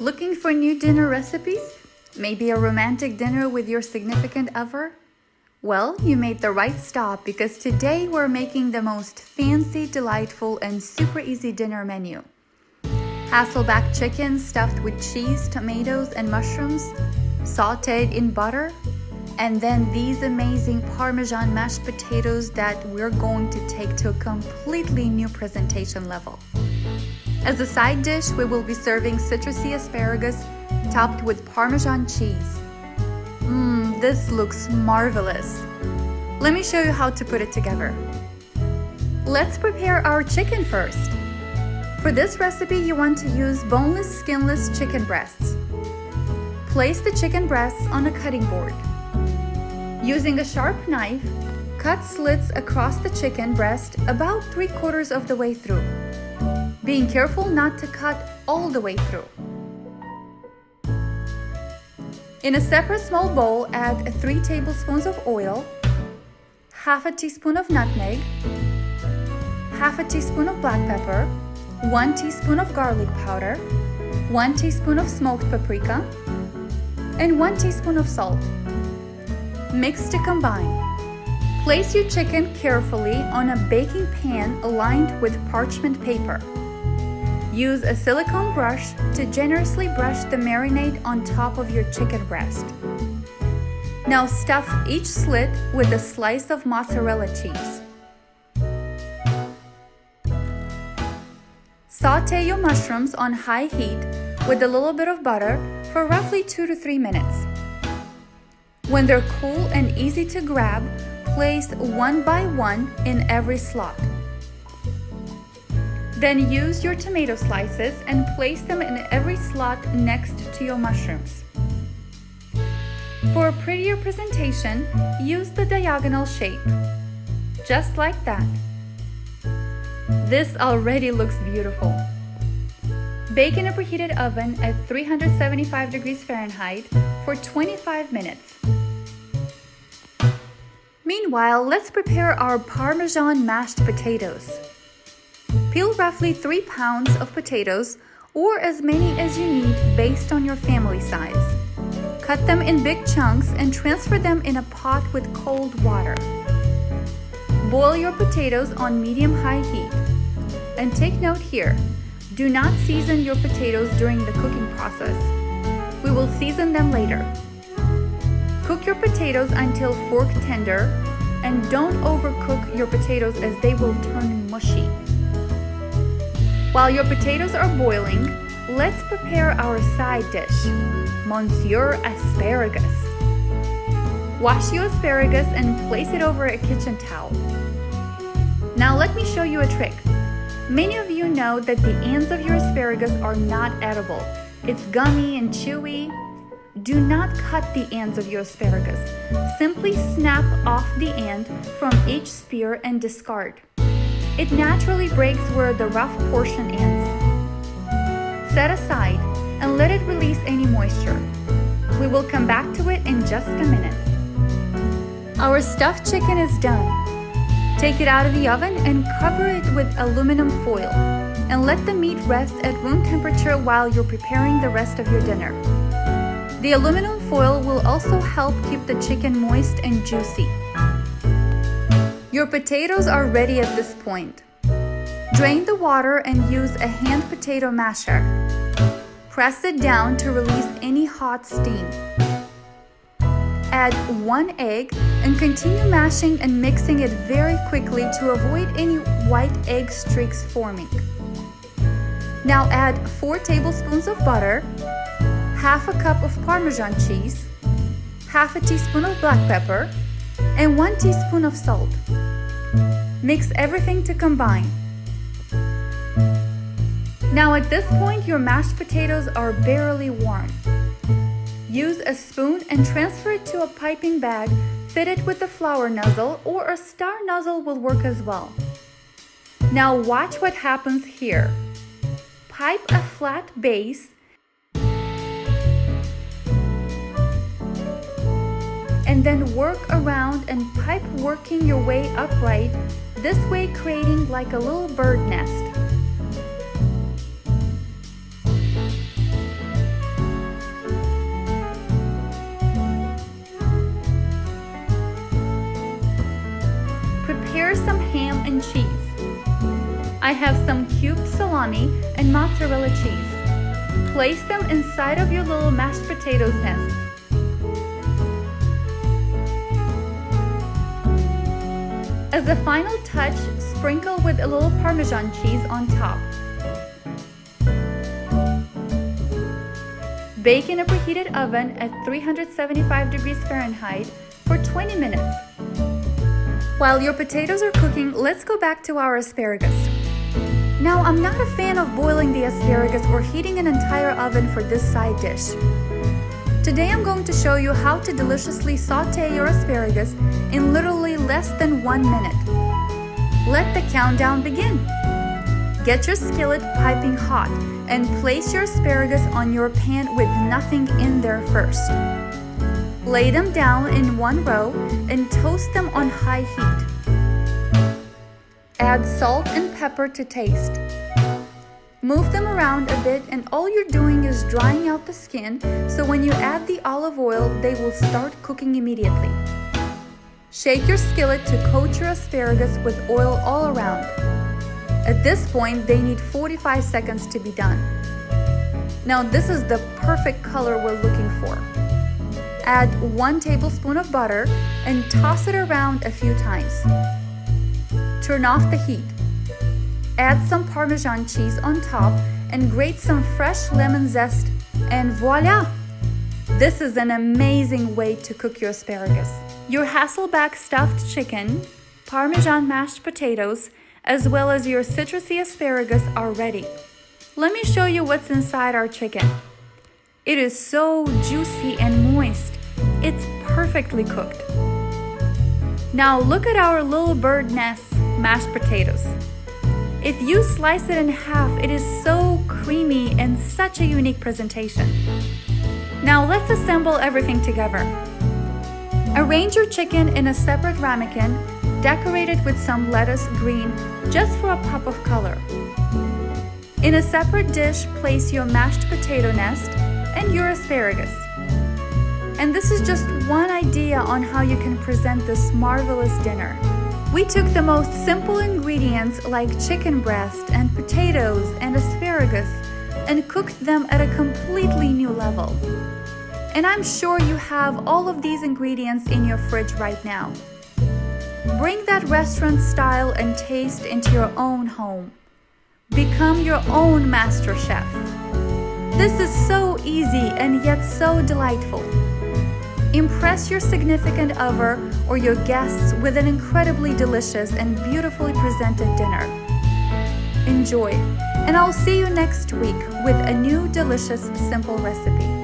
Looking for new dinner recipes? Maybe a romantic dinner with your significant other? Well, you made the right stop because today we're making the most fancy, delightful, and super easy dinner menu. Hasselback chicken stuffed with cheese, tomatoes, and mushrooms, sautéed in butter, and then these amazing Parmesan mashed potatoes that we're going to take to a completely new presentation level. As a side dish, we will be serving citrusy asparagus topped with Parmesan cheese. This looks marvelous. Let me show you how to put it together. Let's prepare our chicken first. For this recipe, you want to use boneless, skinless chicken breasts. Place the chicken breasts on a cutting board. Using a sharp knife, cut slits across the chicken breast about 3/4 of the way through. Being careful not to cut all the way through. In a separate small bowl, add 3 tablespoons of oil, half a teaspoon of nutmeg, half a teaspoon of black pepper, 1 teaspoon of garlic powder, 1 teaspoon of smoked paprika, and 1 teaspoon of salt. Mix to combine. Place your chicken carefully on a baking pan lined with parchment paper. Use a silicone brush to generously brush the marinade on top of your chicken breast. Now stuff each slit with a slice of mozzarella cheese. Sauté your mushrooms on high heat with a little bit of butter for roughly 2 to 3 minutes. When they're cool and easy to grab, place one by one in every slot. Then use your tomato slices and place them in every slot next to your mushrooms. For a prettier presentation, use the diagonal shape. Just like that. This already looks beautiful. Bake in a preheated oven at 375 degrees Fahrenheit for 25 minutes. Meanwhile, let's prepare our Parmesan mashed potatoes. Peel roughly 3 pounds of potatoes or as many as you need based on your family size. Cut them in big chunks and transfer them in a pot with cold water. Boil your potatoes on medium-high heat. And take note here, do not season your potatoes during the cooking process. We will season them later. Cook your potatoes until fork tender and don't overcook your potatoes as they will turn mushy. While your potatoes are boiling, let's prepare our side dish, Citrusy Asparagus. Wash your asparagus and place it over a kitchen towel. Now let me show you a trick. Many of you know that the ends of your asparagus are not edible. It's gummy and chewy. Do not cut the ends of your asparagus. Simply snap off the end from each spear and discard. It naturally breaks where the rough portion ends. Set aside and let it release any moisture. We will come back to it in just a minute. Our stuffed chicken is done. Take it out of the oven and cover it with aluminum foil and let the meat rest at room temperature while you're preparing the rest of your dinner. The aluminum foil will also help keep the chicken moist and juicy. Your potatoes are ready at this point. Drain the water and use a hand potato masher. Press it down to release any hot steam. Add 1 egg and continue mashing and mixing it very quickly to avoid any white egg streaks forming. Now add 4 tablespoons of butter, half a cup of Parmesan cheese, half a teaspoon of black pepper, and 1 teaspoon of salt. Mix everything to combine. Now at this point, your mashed potatoes are barely warm. Use a spoon and transfer it to a piping bag fitted with a flour nozzle, or a star nozzle will work as well. Now watch what happens here. Pipe a flat base and then work around and pipe working your way upright, this way creating like a little bird nest. have some cubed salami and mozzarella cheese. Place them inside of your little mashed potatoes nests. As a final touch, sprinkle with a little Parmesan cheese on top. Bake in a preheated oven at 375 degrees Fahrenheit for 20 minutes. While your potatoes are cooking, let's go back to our asparagus. Now, I'm not a fan of boiling the asparagus or heating an entire oven for this side dish. Today I'm going to show you how to deliciously saute your asparagus in literally less than 1 minute. Let the countdown begin. Get your skillet piping hot and place your asparagus on your pan with nothing in there first. Lay them down in one row and toast them on high heat. Add salt and pepper to taste. Move them around a bit, and all you're doing is drying out the skin, so when you add the olive oil, they will start cooking immediately. Shake your skillet to coat your asparagus with oil all around. At this point, they need 45 seconds to be done. Now, this is the perfect color we're looking for. Add 1 tablespoon of butter and toss it around a few times. Turn off the heat. Add some Parmesan cheese on top and grate some fresh lemon zest, and voila! This is an amazing way to cook your asparagus. Your Hasselback stuffed chicken, Parmesan mashed potatoes, as well as your citrusy asparagus are ready. Let me show you what's inside our chicken. It is so juicy and moist. It's perfectly cooked. Now look at our little bird nest mashed potatoes. If you slice it in half, it is so creamy and such a unique presentation. Now let's assemble everything together. Arrange your chicken in a separate ramekin, decorate it with some lettuce green just for a pop of color. In a separate dish, place your mashed potato nest and your asparagus. And this is just one idea on how you can present this marvelous dinner. We took the most simple ingredients like chicken breast and potatoes and asparagus and cooked them at a completely new level. And I'm sure you have all of these ingredients in your fridge right now. Bring that restaurant style and taste into your own home. Become your own master chef. This is so easy and yet so delightful. Impress your significant other or your guests with an incredibly delicious and beautifully presented dinner. Enjoy, and I'll see you next week with a new delicious simple recipe.